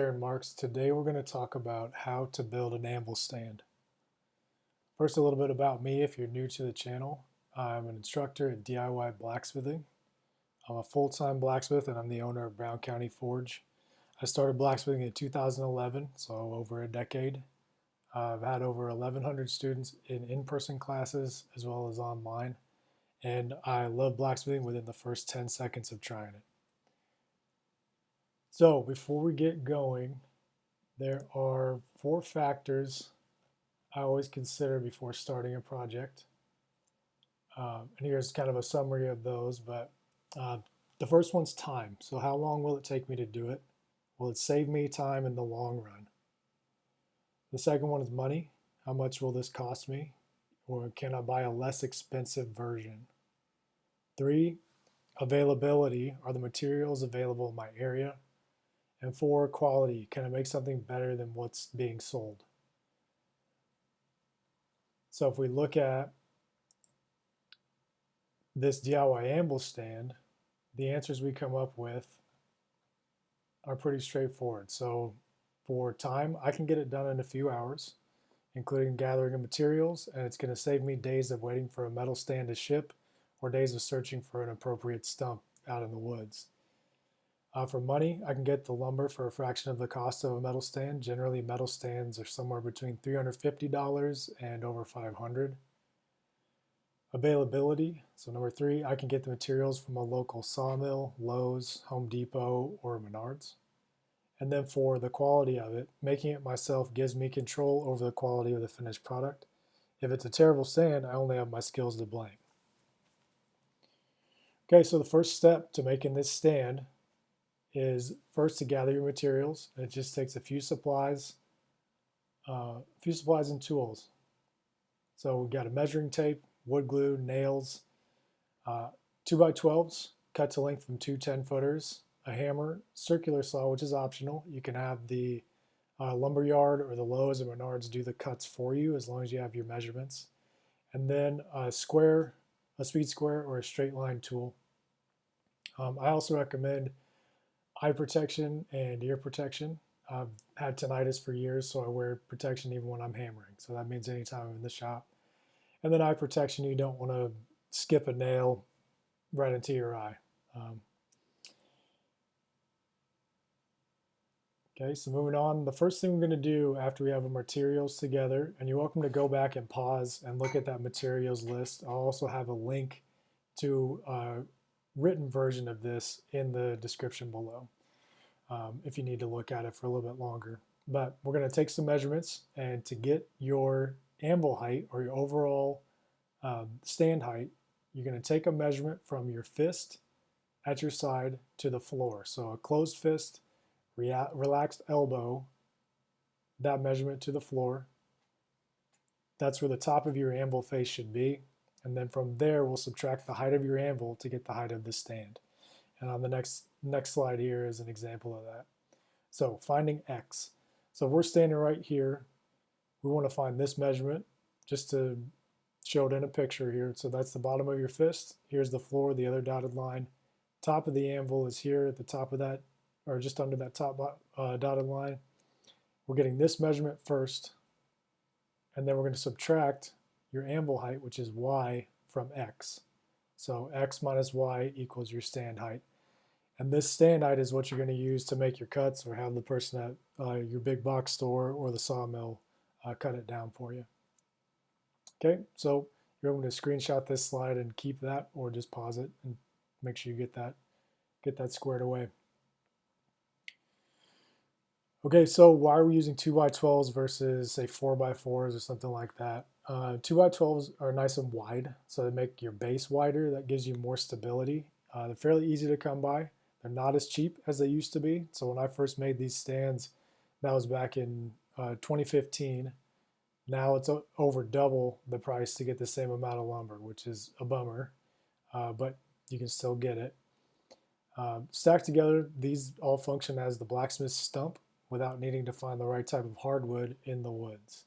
Aaron Marks. Today we're going to talk about how to build an anvil stand. First, a little bit about me if you're new to the channel. I'm an instructor at DIY Blacksmithing. I'm a full-time blacksmith and I'm the owner of Brown County Forge. I started blacksmithing in 2011, so over a decade. I've had over 1,100 students in in-person classes as well as online, and I love blacksmithing within the first 10 seconds of trying it. So before we get going, there are 4 factors I always consider before starting a project. And here's kind of a summary of those, but the first one's time. So how long will it take me to do it? Will it save me time in the long run? The second one is money. How much will this cost me? Or can I buy a less expensive version? 3, availability. Are the materials available in my area? And 4, quality. Can I make something better than what's being sold? So if we look at this DIY anvil stand, the answers we come up with are pretty straightforward. So for time, I can get it done in a few hours, including gathering of materials, and it's going to save me days of waiting for a metal stand to ship or days of searching for an appropriate stump out in the woods. For money, I can get the lumber for a fraction of the cost of a metal stand. Generally, metal stands are somewhere between $350 and over $500. Availability, so number 3, I can get the materials from a local sawmill, Lowe's, Home Depot, or Menards. And then for the quality of it, making it myself gives me control over the quality of the finished product. If it's a terrible stand, I only have my skills to blame. Okay, so the first step to making this stand is first to gather your materials. It just takes a few supplies and tools. So we've got a measuring tape, wood glue, nails, 2x12s cut to length from 2 10-footers, a hammer, circular saw, which is optional. You can have the lumberyard or the Lowe's or Menards do the cuts for you as long as you have your measurements. And then a square, a speed square, or a straight line tool. I also recommend eye protection and ear protection. I've had tinnitus for years, so I wear protection even when I'm hammering. So that means anytime I'm in the shop. And then eye protection, you don't want to skip a nail right into your eye. Okay, so moving on, the first thing we're going to do after we have our materials together, and you're welcome to go back and pause and look at that materials list. I'll also have a link to a written version of this in the description below if you need to look at it for a little bit longer. But we're going to take some measurements, and to get your anvil height or your overall stand height, you're going to take a measurement from your fist at your side to the floor. So a closed fist, relaxed elbow, that measurement to the floor. That's where the top of your anvil face should be. And then from there, we'll subtract the height of your anvil to get the height of the stand. And on the next slide here is an example of that. So finding X. So if we're standing right here, we want to find this measurement just to show it in a picture here. So that's the bottom of your fist. Here's the floor, the other dotted line. Top of the anvil is here at the top of that, or just under that top dotted line. We're getting this measurement first, and then we're going to subtract your anvil height, which is Y, from X. So X minus Y equals your stand height. And this stand height is what you're going to use to make your cuts or have the person at your big box store or the sawmill cut it down for you. Okay, so you're able to screenshot this slide and keep that, or just pause it and make sure you get that squared away. Okay, so why are we using 2x12s versus say 4x4s or something like that? 2x12s are nice and wide, so they make your base wider. That gives you more stability. They're fairly easy to come by. They're not as cheap as they used to be. So when I first made these stands, that was back in 2015. Now it's over double the price to get the same amount of lumber, which is a bummer, but you can still get it. Stacked together, these all function as the blacksmith stump without needing to find the right type of hardwood in the woods.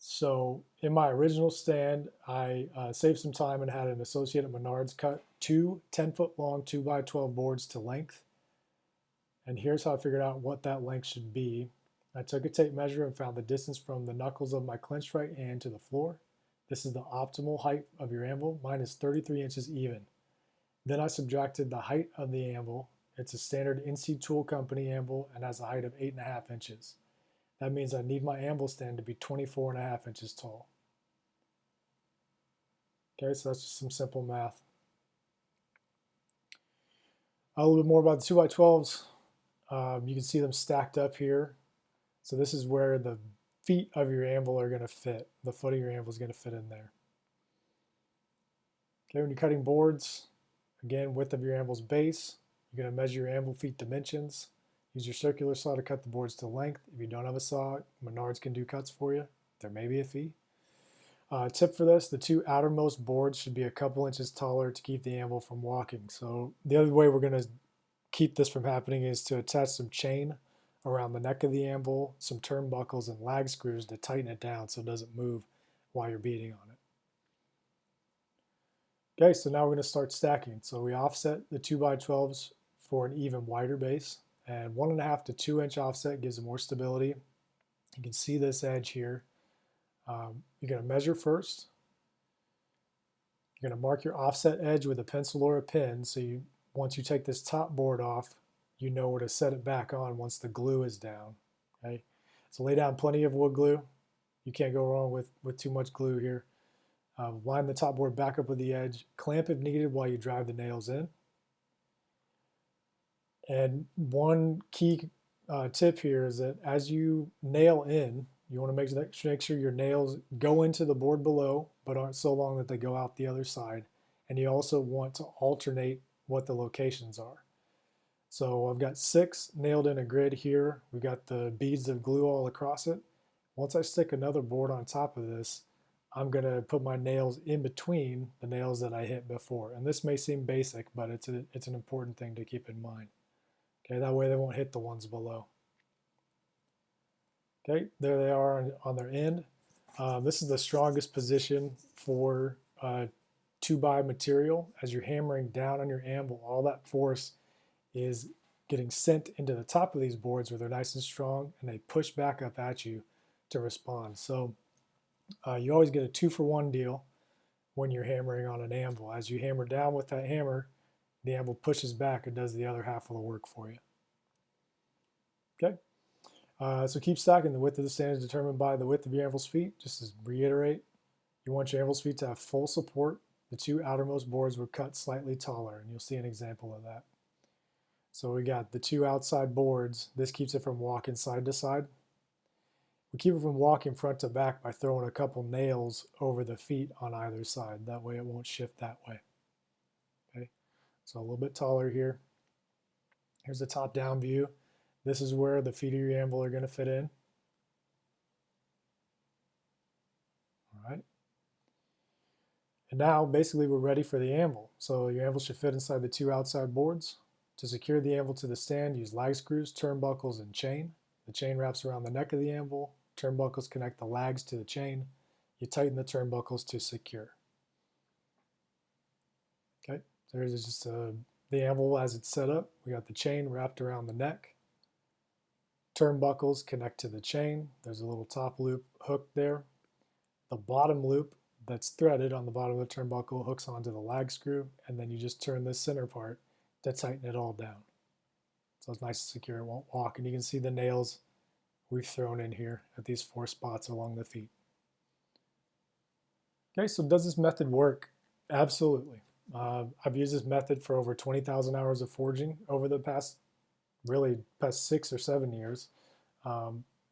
So in my original stand, I saved some time and had an associate at Menards cut 2 10-foot long 2x12 boards to length. And here's how I figured out what that length should be. I took a tape measure and found the distance from the knuckles of my clenched right hand to the floor. This is the optimal height of your anvil. Mine is 33 inches even. Then I subtracted the height of the anvil. It's a standard NC Tool Company anvil and has a height of 8.5 inches. That means I need my anvil stand to be 24.5 inches tall. Okay, so that's just some simple math. A little bit more about the 2x12s. You can see them stacked up here. So this is where the feet of your anvil are going to fit. The foot of your anvil is going to fit in there. Okay, when you're cutting boards, again, width of your anvil's base, you're going to measure your anvil feet dimensions. Use your circular saw to cut the boards to length. If you don't have a saw, Menards can do cuts for you. There may be a fee. Tip for this, the two outermost boards should be a couple inches taller to keep the anvil from walking. So the other way we're going to keep this from happening is to attach some chain around the neck of the anvil, some turnbuckles and lag screws to tighten it down so it doesn't move while you're beating on it. Okay, so now we're going to start stacking. So we offset the 2x12s for an even wider base, and 1.5 to 2 inch offset gives it more stability. You can see this edge here. You're going to measure first. You're going to mark your offset edge with a pencil or a pen, so once you take this top board off, you know where to set it back on once the glue is down. Okay, so lay down plenty of wood glue. You can't go wrong with too much glue here. Line the top board back up with the edge. Clamp if needed while you drive the nails in. And one key tip here is that as you nail in, you want to make sure your nails go into the board below, but aren't so long that they go out the other side. And you also want to alternate what the locations are. So I've got 6 nailed in a grid here. We've got the beads of glue all across it. Once I stick another board on top of this, I'm going to put my nails in between the nails that I hit before. And this may seem basic, but it's an important thing to keep in mind. Okay, that way they won't hit the ones below. Okay, there they are on their end. This is the strongest position for 2x material. As you're hammering down on your anvil, all that force is getting sent into the top of these boards where they're nice and strong, and they push back up at you to respond. So you always get a 2-for-1 deal when you're hammering on an anvil. As you hammer down with that hammer, the anvil pushes back and does the other half of the work for you. Okay, so keep stacking. The width of the stand is determined by the width of your anvil's feet. Just to reiterate, you want your anvil's feet to have full support. The 2 outermost boards were cut slightly taller, and you'll see an example of that. So we got the 2 outside boards. This keeps it from walking side to side. We keep it from walking front to back by throwing a couple nails over the feet on either side. That way it won't shift that way. Okay, so a little bit taller here. Here's the top-down view. This is where the feet of your anvil are going to fit in. All right. And now basically we're ready for the anvil. So your anvil should fit inside the 2 outside boards. To secure the anvil to the stand, use lag screws, turnbuckles, and chain. The chain wraps around the neck of the anvil. Turnbuckles connect the lags to the chain. You tighten the turnbuckles to secure. Okay, so here's just the anvil as it's set up. We got the chain wrapped around the neck. Turnbuckles connect to the chain. There's a little top loop hook there. The bottom loop that's threaded on the bottom of the turnbuckle hooks onto the lag screw, and then you just turn this center part to tighten it all down. So it's nice and secure, it won't walk. And you can see the nails we've thrown in here at these 4 spots along the feet. Okay, so does this method work? Absolutely. I've used this method for over 20,000 hours of forging over the past 6 or 7 years.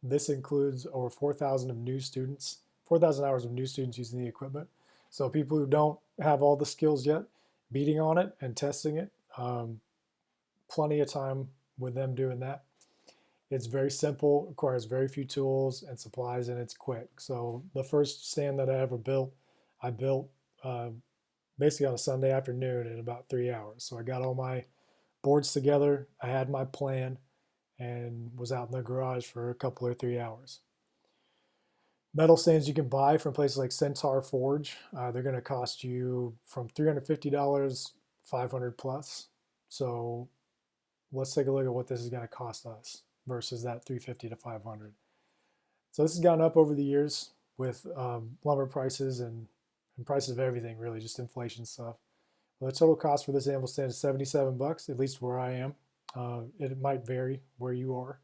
This includes over 4,000 hours of new students using the equipment. So people who don't have all the skills yet, beating on it and testing it, plenty of time with them doing that. It's very simple, requires very few tools and supplies, and it's quick. So the first stand that I ever built, I built basically on a Sunday afternoon in about 3 hours. So I got all my boards together, I had my plan, and was out in the garage for a couple or 3 hours. Metal stands you can buy from places like Centaur Forge. They're going to cost you from $350, $500 plus. So let's take a look at what this is going to cost us versus that 350 to 500. So this has gone up over the years with lumber prices and prices of everything, really, just inflation stuff. Well, the total cost for this anvil stand is 77 bucks, at least where I am. It might vary where you are.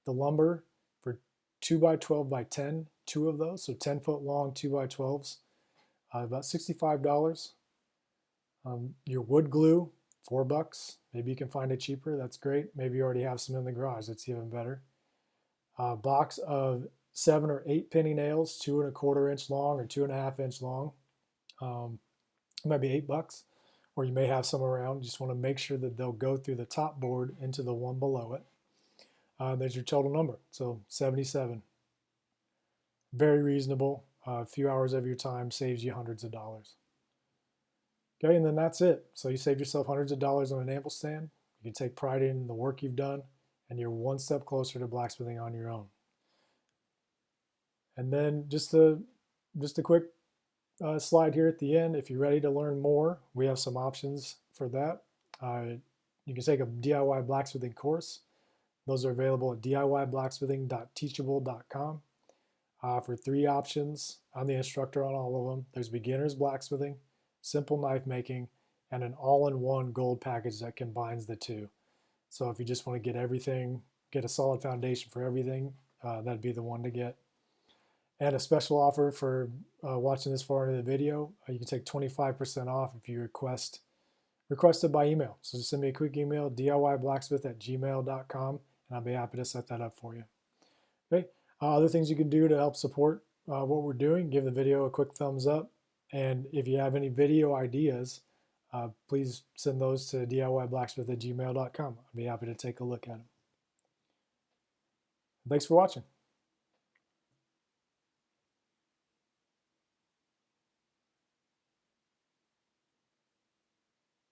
The lumber for 2 by 12 by 10, two of those, so 10-foot long 2 by 12s, about $65. Your wood glue, $4. Maybe you can find it cheaper. That's great. Maybe you already have some in the garage. That's even better. A box of 7 or 8 penny nails, 2¼ inch long or 2½ inch long. It might be $8, or you may have some around. You just want to make sure that they'll go through the top board into the one below it. There's your total number. So 77. Very reasonable. A few hours of your time saves you hundreds of dollars. Okay, and then that's it. So you saved yourself hundreds of dollars on an anvil stand. You can take pride in the work you've done, and you're one step closer to blacksmithing on your own. And then just a quick slide here at the end. If you're ready to learn more, we have some options for that. You can take a DIY blacksmithing course. Those are available at diyblacksmithing.teachable.com. For 3 options, I'm the instructor on all of them. There's beginner's blacksmithing, simple knife making, and an all-in-one gold package that combines the two. So if you just want to get everything, get a solid foundation for everything, that'd be the one to get. And a special offer for watching this far into the video, you can take 25% off if you request it by email. So just send me a quick email, diyblacksmith@gmail.com, and I'll be happy to set that up for you. Okay. Other things you can do to help support what we're doing, give the video a quick thumbs up. And if you have any video ideas, please send those to diyblacksmith@gmail.com. I'll be happy to take a look at them. Thanks for watching.